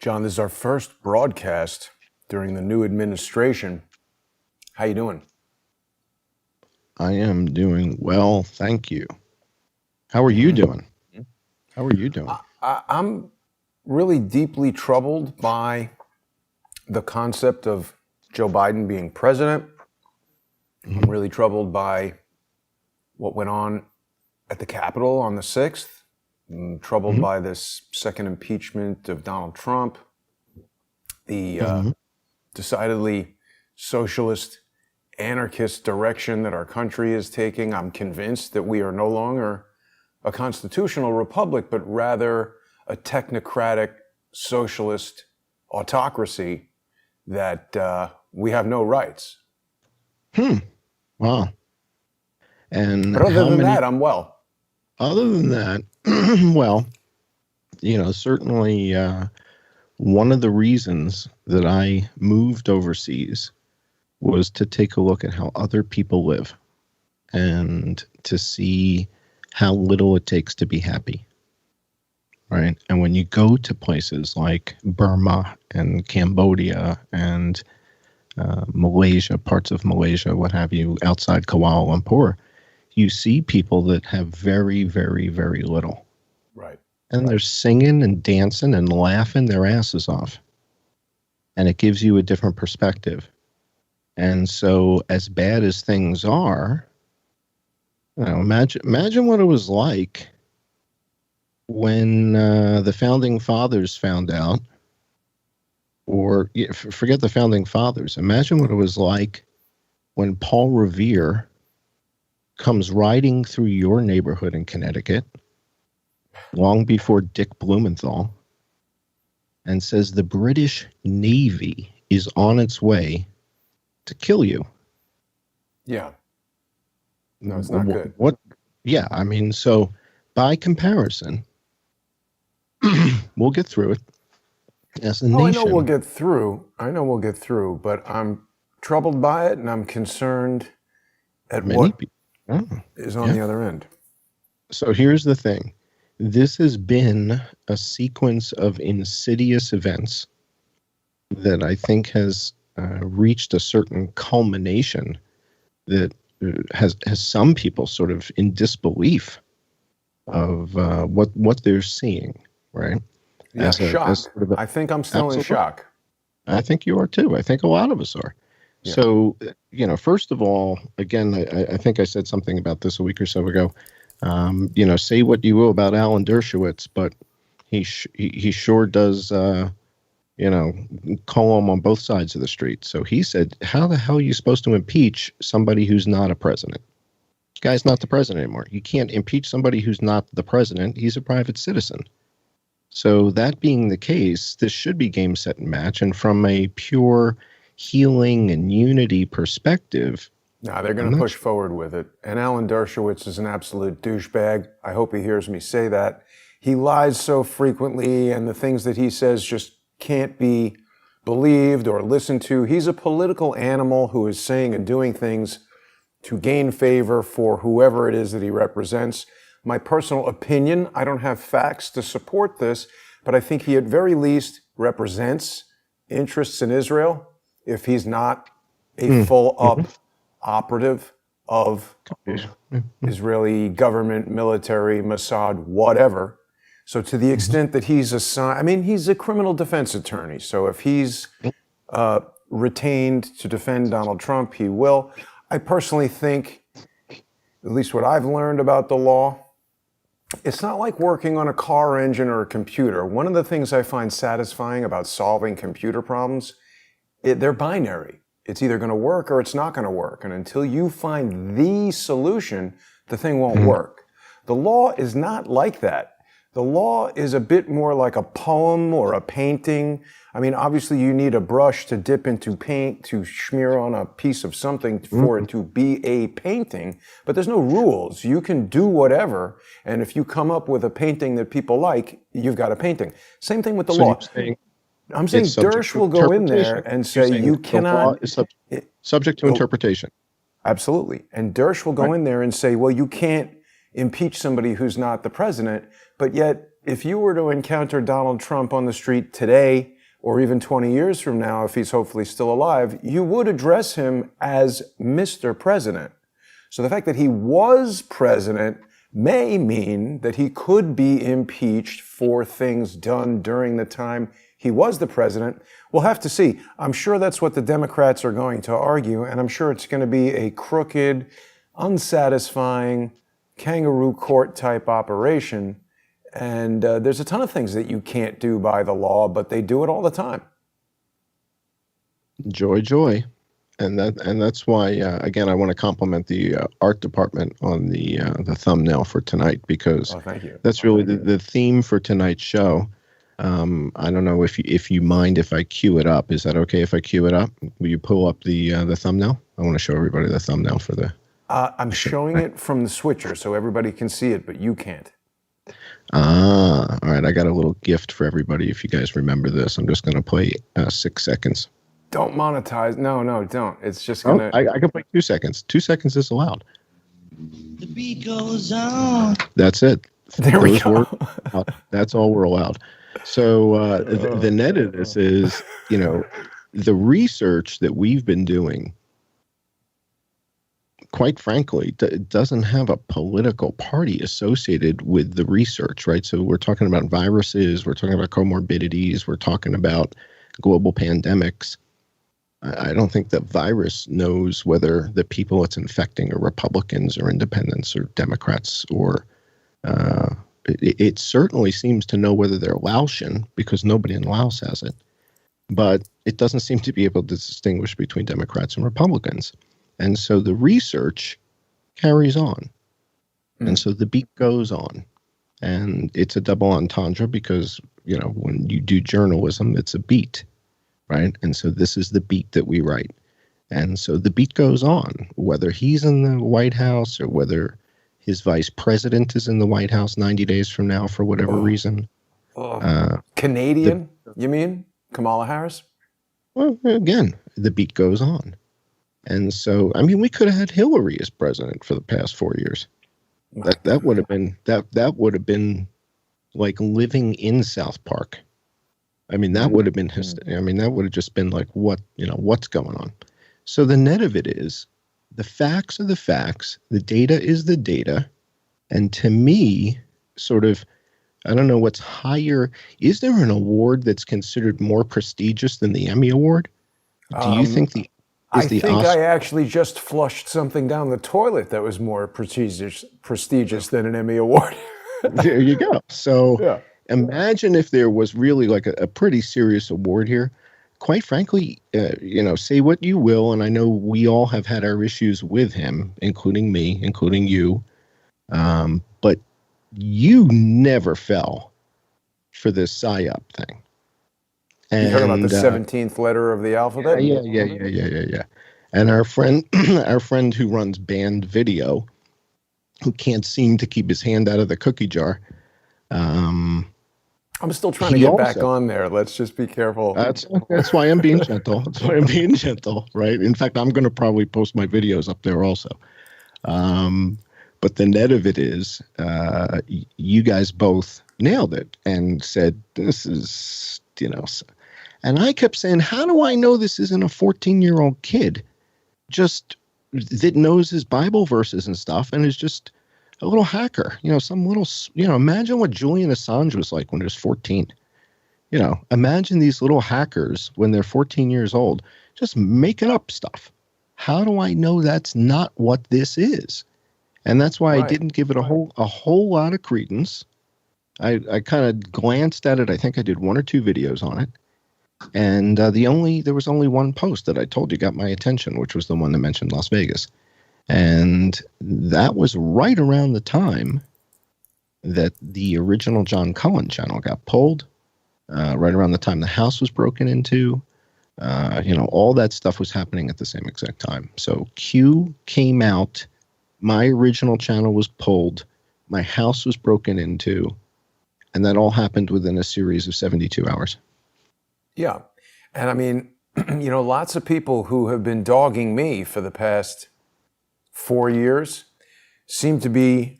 John, this is our first broadcast during the new administration. How you doing? I am doing well, thank you. How are you doing? How are you doing? I'm really deeply troubled by the concept of Joe Biden being president. I'm really troubled by what went on at the Capitol on the 6th. I'm troubled by this second impeachment of Donald Trump. The decidedly socialist, anarchist direction that our country is taking. I'm convinced that we are no longer a constitutional republic, but rather a technocratic socialist autocracy that we have no rights. Wow. And But other than that, I'm well. Other than that, well, certainly one of the reasons that I moved overseas was to take a look at how other people live and to see how little it takes to be happy. Right. And when you go to places like Burma and Cambodia and Malaysia, parts of Malaysia, what have you, outside Kuala Lumpur, you see people that have very, very, very little. Right. And they're singing and dancing and laughing their asses off. And it gives you a different perspective. And so as bad as things are, imagine what it was like when the founding fathers found out, or forget the founding fathers. Imagine what it was like when Paul Revere comes riding through your neighborhood in Connecticut, long before Dick Blumenthal, and says the British Navy is on its way to kill you. Yeah. No, it's not good. What? Yeah, I mean, so by comparison, we'll get through it. As a nation. I know we'll get through, but I'm troubled by it, and I'm concerned at what is on the other end. So here's the thing. This has been a sequence of insidious events that I think has reached a certain culmination that has some people sort of in disbelief of what they're seeing, right? Yeah, shock. I think I'm still in shock. I think you are too. I think a lot of us are. Yeah. So, first of all, again, I think I said something about this a week or so ago. Say what you will about Alan Dershowitz, but he sure does, call him on both sides of the street. So he said, how the hell are you supposed to impeach somebody who's not a president? The guy's not the president anymore. You can't impeach somebody who's not the president. He's a private citizen. So that being the case, this should be game, set, and match. And from a pure healing and unity perspective, no, they're going to push forward with it. And Alan Dershowitz is an absolute douchebag. I hope he hears me say that. He lies so frequently, and the things that he says just can't be believed or listened to. He's a political animal who is saying and doing things to gain favor for whoever it is that he represents. My personal opinion, I don't have facts to support this, but I think he at very least represents interests in Israel if he's not a full-up operative of Israeli government, military, Mossad, whatever. So to the extent that he's he's a criminal defense attorney. So if he's retained to defend Donald Trump, he will. I personally think, at least what I've learned about the law, it's not like working on a car engine or a computer. One of the things I find satisfying about solving computer problems, they're binary. It's either going to work or it's not going to work. And until you find the solution, the thing won't work. The law is not like that. The law is a bit more like a poem or a painting. I mean, obviously you need a brush to dip into paint to smear on a piece of something for it to be a painting, but there's no rules. You can do whatever, and if you come up with a painting that people like, you've got a painting. Same thing with the law. I'm saying Dersh will go in there and say you cannot. Subject to interpretation. Absolutely. And Dersh will go in there and say, well, you can't impeach somebody who's not the president, but yet if you were to encounter Donald Trump on the street today, or even 20 years from now, if he's hopefully still alive, you would address him as Mr. President. So the fact that he was president may mean that he could be impeached for things done during the time he was the president. We'll have to see. I'm sure that's what the Democrats are going to argue, and I'm sure it's going to be a crooked, unsatisfying, kangaroo court type operation. And there's a ton of things that you can't do by the law, but they do it all the time. Joy, joy. And that's why, again, I want to compliment the art department on the thumbnail for tonight, because thank you. That's really the theme for tonight's show. I don't know if you mind if I cue it up. Is that okay if I cue it up? Will you pull up the thumbnail? I want to show everybody the thumbnail for the... I'm showing it from the switcher so everybody can see it, but you can't. All right. I got a little gift for everybody if you guys remember this. I'm just going to play 6 seconds. Don't monetize. No, don't. It's just going to... I can play 2 seconds. 2 seconds is allowed. The beat goes on. That's it. There we go. That's all we're allowed. So the net of this is, the research that we've been doing, quite frankly, doesn't have a political party associated with the research, right? So we're talking about viruses, we're talking about comorbidities, we're talking about global pandemics. I don't think the virus knows whether the people it's infecting are Republicans or independents or Democrats, or it certainly seems to know whether they're Laotian, because nobody in Laos has it. But it doesn't seem to be able to distinguish between Democrats and Republicans. And so the research carries on. And so the beat goes on. And it's a double entendre because, when you do journalism, it's a beat, right? And so this is the beat that we write. And so the beat goes on, whether he's in the White House or whether his vice president is in the White House 90 days from now for whatever reason. Canadian, you mean? Kamala Harris? Well, again, the beat goes on. And so, we could have had Hillary as president for the past 4 years. That would have been like living in South Park. That would have been that would have just been like, what's going on? So the net of it is, the facts are the facts, the data is the data, and to me, sort of, I don't know what's higher. Is there an award that's considered more prestigious than the Emmy Award? Do you think I think I actually just flushed something down the toilet that was more prestigious than an Emmy Award. There you go. So imagine if there was really like a pretty serious award here. Quite frankly, say what you will, and I know we all have had our issues with him, including me, including you, but you never fell for this PSYOP thing. And, you heard about the 17th letter of the alphabet? Yeah. And our friend who runs Banned Video, who can't seem to keep his hand out of the cookie jar. I'm still trying to get back on there. Let's just be careful. That's why I'm being gentle. That's why I'm being gentle, right? In fact, I'm going to probably post my videos up there also. But the net of it is, you guys both nailed it and said, this is, and I kept saying, how do I know this isn't a 14-year-old kid just that knows his Bible verses and stuff and is just a little hacker, some little, imagine what Julian Assange was like when he was 14. Imagine these little hackers when they're 14 years old, just making up stuff. How do I know that's not what this is? And that's why I didn't give it a whole lot of credence. I kind of glanced at it. I think I did 1 or 2 videos on it. And there was only one post that I told you got my attention, which was the one that mentioned Las Vegas. And that was right around the time that the original John Cullen channel got pulled, right around the time the house was broken into. All that stuff was happening at the same exact time. So Q came out, my original channel was pulled, my house was broken into, and that all happened within a series of 72 hours. Yeah. And lots of people who have been dogging me for the past 4 years seem to be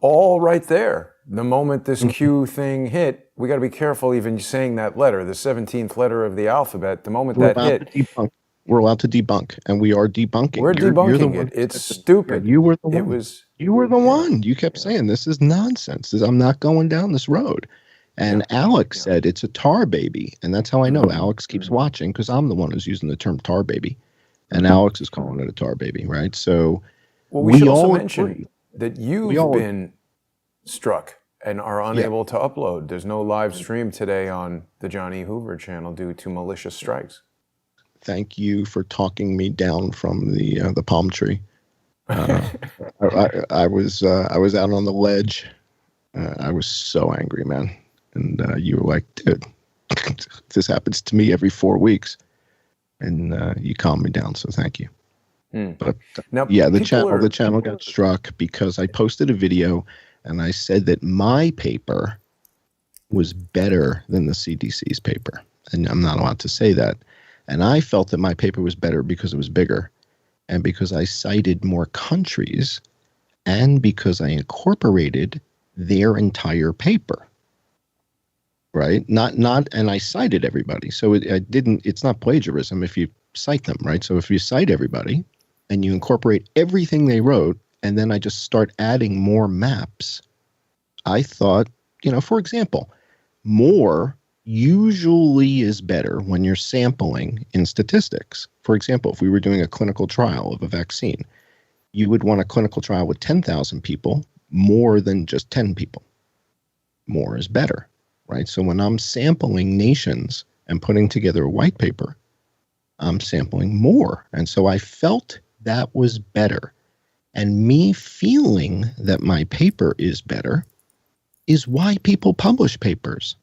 all right there. the moment this Q thing hit, we got to be careful even saying that letter, the 17th letter of the alphabet. The moment We're that allowed hit, to debunk. We're allowed to debunk, and we are debunking. we're You're the debunking one it. who It's said stupid. you were the one. It was. You were the Yeah. one. You kept saying this is nonsense. I'm not going down this road. And Alex said it's a tar baby, and that's how I know. Alex keeps watching because I'm the one who's using the term tar baby, and Alex is calling it a tar baby, right? So Well, we should also all mention agree. that We you've all been struck and are unable to upload. There's no live stream today on the Johnny Hoover channel due to malicious strikes. Thank you for talking me down from the palm tree. I was out on the ledge. I was so angry, man. And you were like, dude, this happens to me every 4 weeks. And you calmed me down, so thank you. But Now, the channel got struck because I posted a video and I said that my paper was better than the CDC's paper. And I'm not allowed to say that. And I felt that my paper was better because it was bigger and because I cited more countries and because I incorporated their entire paper. Right? And I cited everybody. So it's not plagiarism if you cite them, right? So if you cite everybody and you incorporate everything they wrote, and then I just start adding more maps, I thought, for example, more usually is better when you're sampling in statistics. For example, if we were doing a clinical trial of a vaccine, you would want a clinical trial with 10,000 people more than just 10 people. More is better. Right. So when I'm sampling nations and putting together a white paper, I'm sampling more. And so I felt that was better. And me feeling that my paper is better is why people publish papers.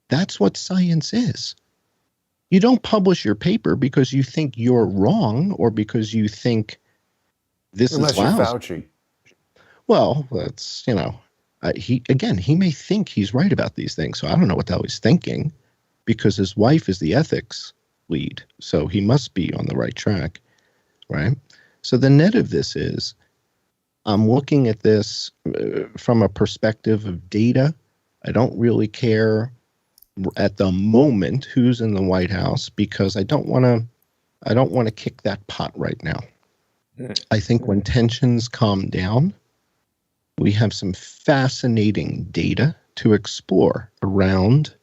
That's what science is. You don't publish your paper because you think you're wrong or because you think this is lousy. Unless you're Fauci. Well, that's, he may think he's right about these things. So I don't know what the hell he's thinking because his wife is the ethics lead. So he must be on the right track, right? So the net of this is I'm looking at this from a perspective of data. I don't really care at the moment who's in the White House because I don't want to kick that pot right now. I think when tensions calm down, we have some fascinating data to explore around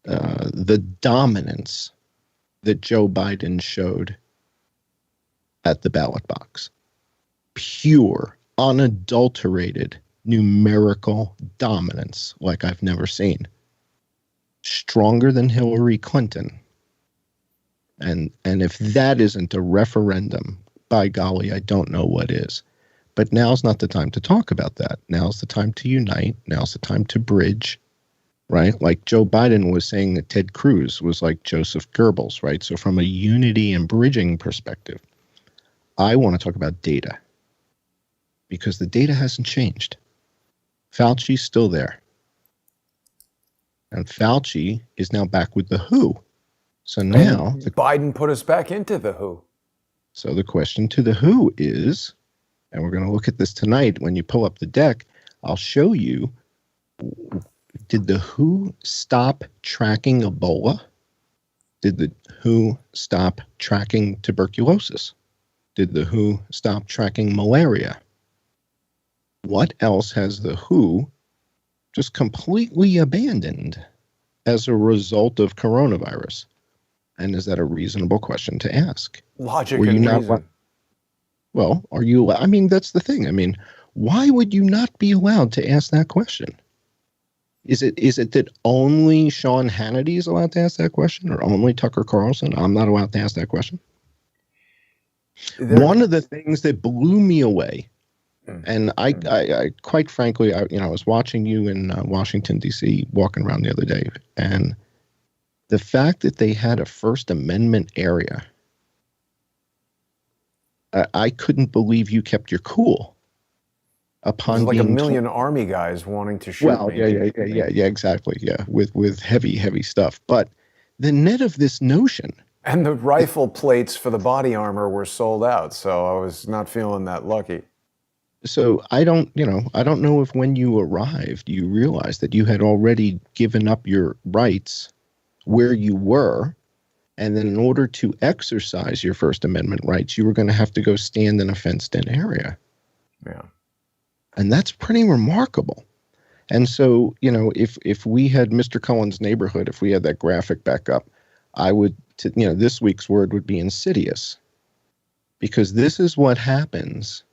the dominance that Joe Biden showed at the ballot box. Pure, unadulterated, numerical dominance like I've never seen. Stronger than Hillary Clinton. And if that isn't a referendum, by golly, I don't know what is. But now's not the time to talk about that. Now's the time to unite. Now's the time to bridge, right? Like Joe Biden was saying that Ted Cruz was like Joseph Goebbels, right? So from a unity and bridging perspective, I want to talk about data because the data hasn't changed. Fauci's still there. And Fauci is now back with the WHO. So now Biden put us back into the WHO. So the question to the WHO is, and we're going to look at this tonight when you pull up the deck, I'll show you, did the WHO stop tracking Ebola? Did the WHO stop tracking tuberculosis? Did the WHO stop tracking malaria? What else has the WHO just completely abandoned as a result of coronavirus? And is that a reasonable question to ask? Logic and reason. Well, are you? I mean, that's the thing. I mean, why would you not be allowed to ask that question? Is it that only Sean Hannity is allowed to ask that question, or only Tucker Carlson? I'm not allowed to ask that question. One of the things that blew me away, and I quite frankly, I was watching you in Washington D.C. walking around the other day, and the fact that they had a First Amendment area. I couldn't believe you kept your cool. Upon like being a million army guys wanting to shoot me. Yeah, exactly. Yeah, with heavy stuff. But the net of this notion. And the rifle plates for the body armor were sold out, so I was not feeling that lucky. So I don't, I don't know if when you arrived, you realized that you had already given up your rights where you were. And then in order to exercise your First Amendment rights, you were going to have to go stand in a fenced-in area. Yeah. And that's pretty remarkable. And so, if we had Mr. Cullen's neighborhood, if we had that graphic back up, I would, this week's word would be insidious. Because this is what happens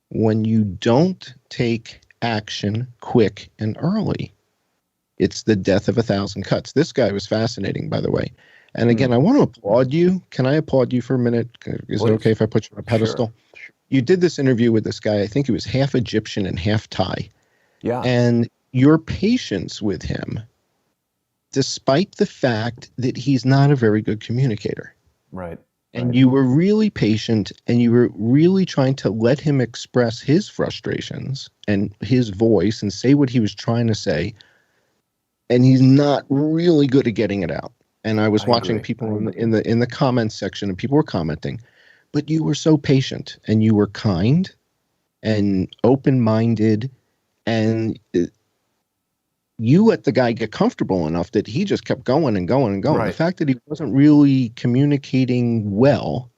when you don't take action quick and early. It's the death of 1,000 cuts. This guy was fascinating, by the way. And again, I want to applaud you. Can I applaud you for a minute? Is Please. it okay if I put you on a pedestal? Sure. You did this interview with this guy. I think he was half Egyptian and half Thai. Yeah. And your patience with him, despite the fact that he's not a very good communicator. Right. And you were really patient, and you were really trying to let him express his frustrations and his voice and say what he was trying to say. And he's not really good at getting it out. And I was watching people in the comments section, and people were commenting, but you were so patient, and you were kind and open-minded, and you let the guy get comfortable enough that he just kept going and going and going. Right. The fact that he wasn't really communicating well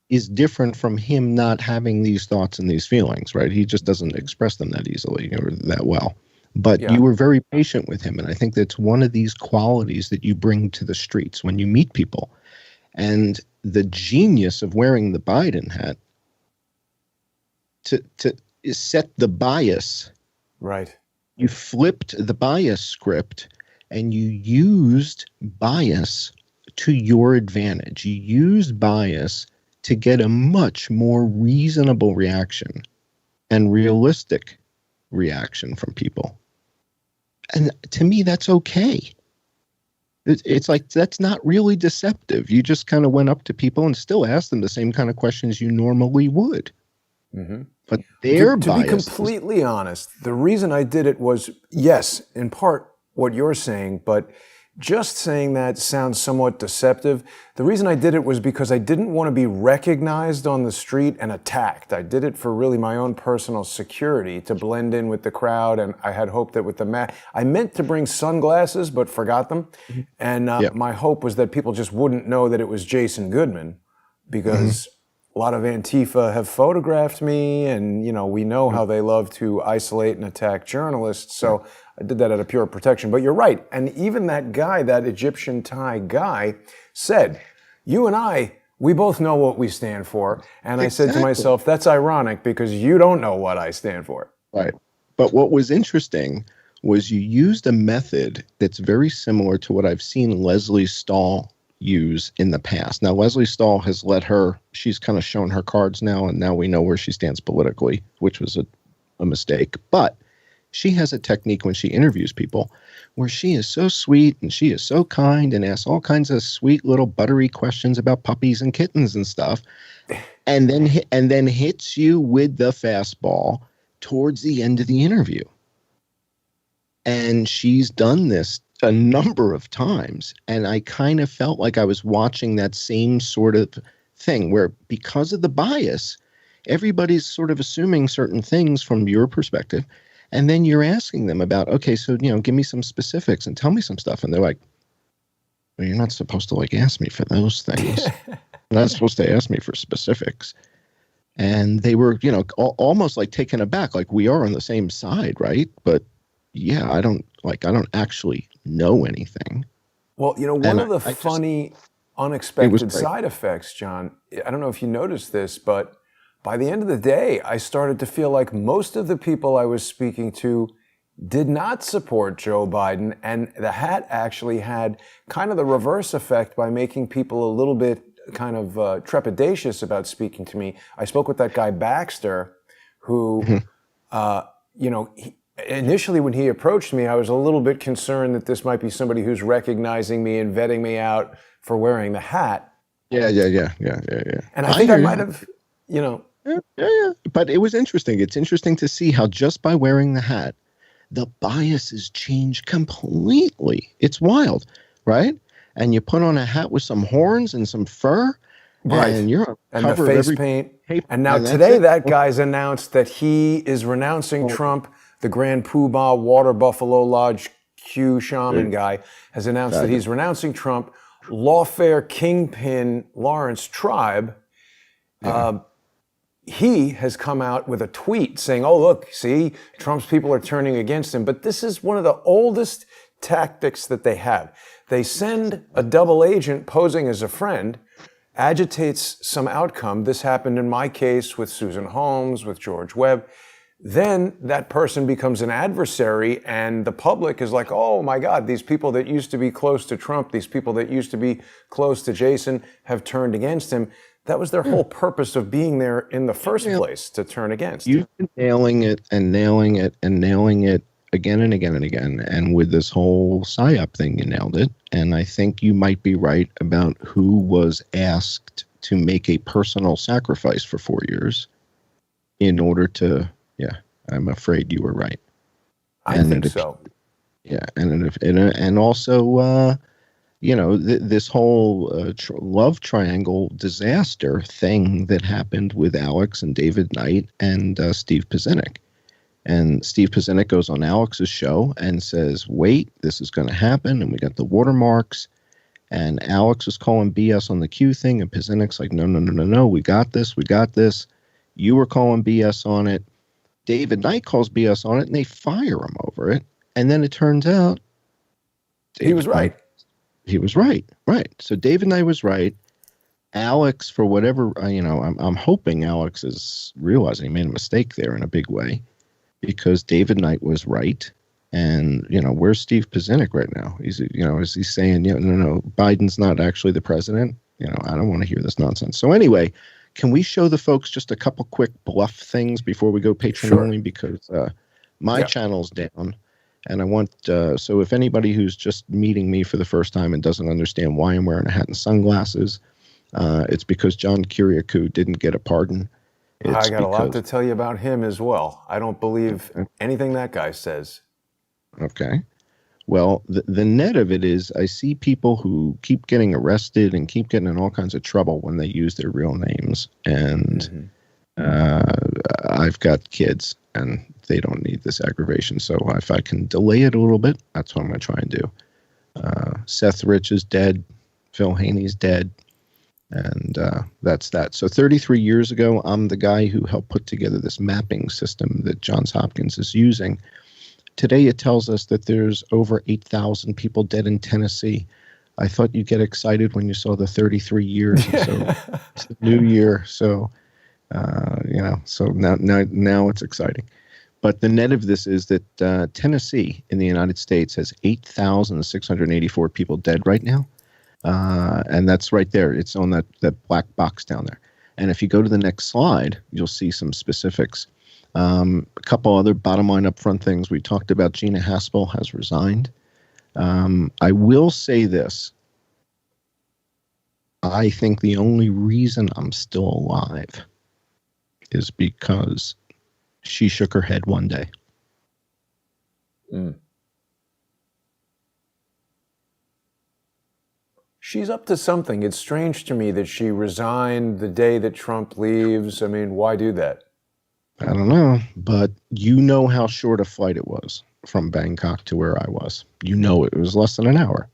is different from him not having these thoughts and these feelings, right? He just doesn't express them that easily or that well. But you were very patient with him. And I think that's one of these qualities that you bring to the streets when you meet people. And the genius of wearing the Biden hat to set the bias. Right. You flipped the bias script and you used bias to your advantage. You used bias to get a much more reasonable reaction and realistic reaction from people. And to me, that's okay. It's like, that's not really deceptive. You just kind of went up to people and still asked them the same kind of questions you normally would. Mm-hmm. But their to bias. be completely honest, the reason I did it was, yes, in part what you're saying, but just saying that sounds somewhat deceptive. The reason I did it was because I didn't want to be recognized on the street and attacked. I did it for really my own personal security, to blend in with the crowd, and I had hoped that with the mask, I meant to bring sunglasses, but forgot them. And my hope was that people just wouldn't know that it was Jason Goodman, because a lot of Antifa have photographed me, and we know how they love to isolate and attack journalists. So I did that out of pure protection. But you're right. And even that guy, that Egyptian Thai guy, said, you and I, we both know what we stand for. And I said to myself, that's ironic because you don't know what I stand for. Right. But what was interesting was you used a method that's very similar to what I've seen Leslie Stahl use in the past. Now, Leslie Stahl has she's kind of shown her cards now, and now we know where she stands politically, which was a mistake. But she has a technique when she interviews people where she is so sweet and she is so kind and asks all kinds of sweet little buttery questions about puppies and kittens and stuff, and then hits you with the fastball towards the end of the interview. And she's done this a number of times, and I kind of felt like I was watching that same sort of thing where, because of the bias, everybody's sort of assuming certain things from your perspective, and then you're asking them about, okay, so give me some specifics and tell me some stuff, and they're like, well, you're not supposed to ask me for those things. You're not supposed to ask me for specifics. And they were almost like taken aback, like, we are on the same side, right? But yeah, I don't actually know anything. Well, one of the funny, unexpected side effects, John, I don't know if you noticed this, but by the end of the day, I started to feel like most of the people I was speaking to did not support Joe Biden, and the hat actually had kind of the reverse effect by making people a little bit kind of trepidatious about speaking to me. I spoke with that guy Baxter, who, initially when he approached me, I was a little bit concerned that this might be somebody who's recognizing me and vetting me out for wearing the hat. Yeah. And I think I might have, Yeah. But it was interesting. It's interesting to see how just by wearing the hat, the biases change completely. It's wild, right? And you put on a hat with some horns and some fur, Right. And you're on And the cover of face every paint. paper. And now that's today it. that guy's announced that he is renouncing Trump. The Grand Poobah Water Buffalo Lodge Q shaman guy has announced that he's renouncing Trump. Lawfare kingpin Lawrence Tribe, he has come out with a tweet saying, oh, look, see, Trump's people are turning against him. But this is one of the oldest tactics that they have. They send a double agent posing as a friend, agitates some outcome. This happened in my case with Susan Holmes, with George Webb. Then that person becomes an adversary, and the public is like, oh my God, these people that used to be close to Trump, these people that used to be close to Jason have turned against him. That was their whole purpose of being there in the first place, to turn against. You've been nailing it and nailing it and nailing it again and again and again. And with this whole PSYOP thing, you nailed it. And I think you might be right about who was asked to make a personal sacrifice for 4 years in order to, I'm afraid you were right. I think so. Yeah. And also, this whole love triangle disaster thing that happened with Alex and David Knight and Steve Pizzenik. And Steve Pizzenik goes on Alex's show and says, wait, this is going to happen. And we got the watermarks. And Alex was calling BS on the Q thing. And Pizzenik's like, no, we got this. You were calling BS on it. David Knight calls BS on it, and they fire him over it. And then it turns out he was right. He was right. So David Knight was right. Alex, for whatever, I'm hoping Alex is realizing he made a mistake there in a big way, because David Knight was right. And, where's Steve Pizzenik right now? Is he saying, no, Biden's not actually the president? I don't want to hear this nonsense. So anyway, can we show the folks just a couple quick bluff things before we go Patreon only? Because my channel's down. And I want, so if anybody who's just meeting me for the first time and doesn't understand why I'm wearing a hat and sunglasses, it's because John Kiriakou didn't get a pardon. I got a lot to tell you about him as well. I don't believe anything that guy says. Okay. Well, the net of it is I see people who keep getting arrested and keep getting in all kinds of trouble when they use their real names. And I've got kids, and they don't need this aggravation. So if I can delay it a little bit, that's what I'm going to try and do. Seth Rich is dead. Phil Haney's dead. And that's that. So 33 years ago, I'm the guy who helped put together this mapping system that Johns Hopkins is using. Today, it tells us that there's over 8,000 people dead in Tennessee. I thought you'd get excited when you saw the 33 years. So it's the new year. So, so now it's exciting. But the net of this is that Tennessee in the United States has 8,684 people dead right now. And that's right there. It's on that black box down there. And if you go to the next slide, you'll see some specifics. A couple other bottom line up front things. We talked about Gina Haspel has resigned. I will say this. I think the only reason I'm still alive is because she shook her head one day. She's up to something. It's strange to me that she resigned the day that Trump leaves. I mean, why do that? I don't know, but you know how short a flight it was from Bangkok to where I was. It was less than an hour.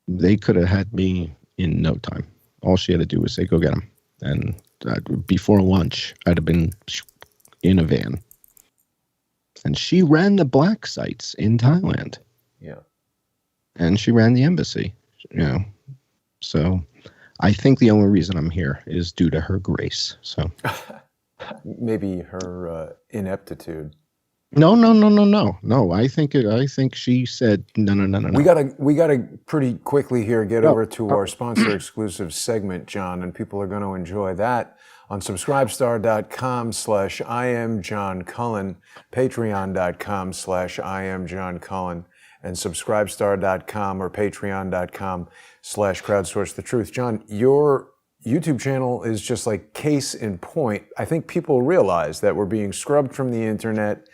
They could have had me in no time. All she had to do was say, go get him. And before lunch, I'd have been in a van. And she ran the black sites in Thailand. Yeah. And she ran the embassy, So I think the only reason I'm here is due to her grace. So maybe her ineptitude. No. I think she said no. We gotta pretty quickly here get over to our sponsor exclusive segment, John, and people are going to enjoy that on subscribestar.com/IamJohnCullen, patreon.com/IamJohnCullen, and subscribestar.com or patreon.com/crowdsourcethetruth. John, your YouTube channel is just like case in point. I think people realize that we're being scrubbed from the internet.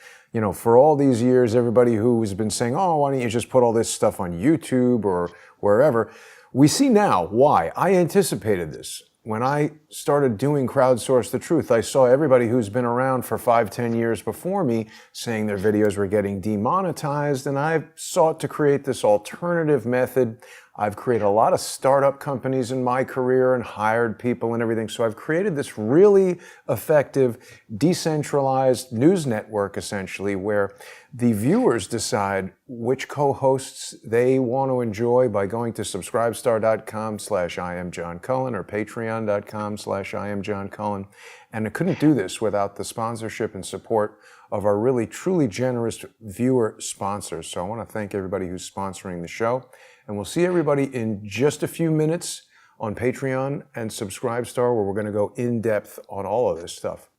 For all these years, everybody who's been saying, oh, why don't you just put all this stuff on YouTube or wherever? We see now why. I anticipated this. when I started doing Crowdsource the Truth, I saw everybody who's been around for 5-10 years before me saying their videos were getting demonetized, and I sought to create this alternative method. I've created a lot of startup companies in my career and hired people and everything. So I've created this really effective, decentralized news network, essentially, where the viewers decide which co-hosts they want to enjoy by going to subscribestar.com/IamJohnCullen or patreon.com/IamJohnCullen. And I couldn't do this without the sponsorship and support of our really, truly generous viewer sponsors. So I want to thank everybody who's sponsoring the show. And we'll see everybody in just a few minutes on Patreon and Subscribestar, where we're going to go in depth on all of this stuff.